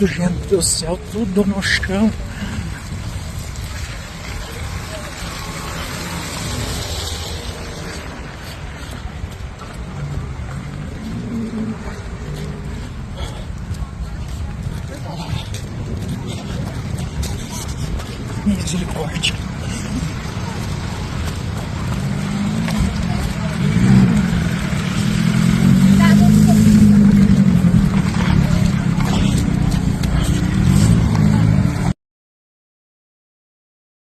tudo, gente do céu, tudo no chão. Misericórdia.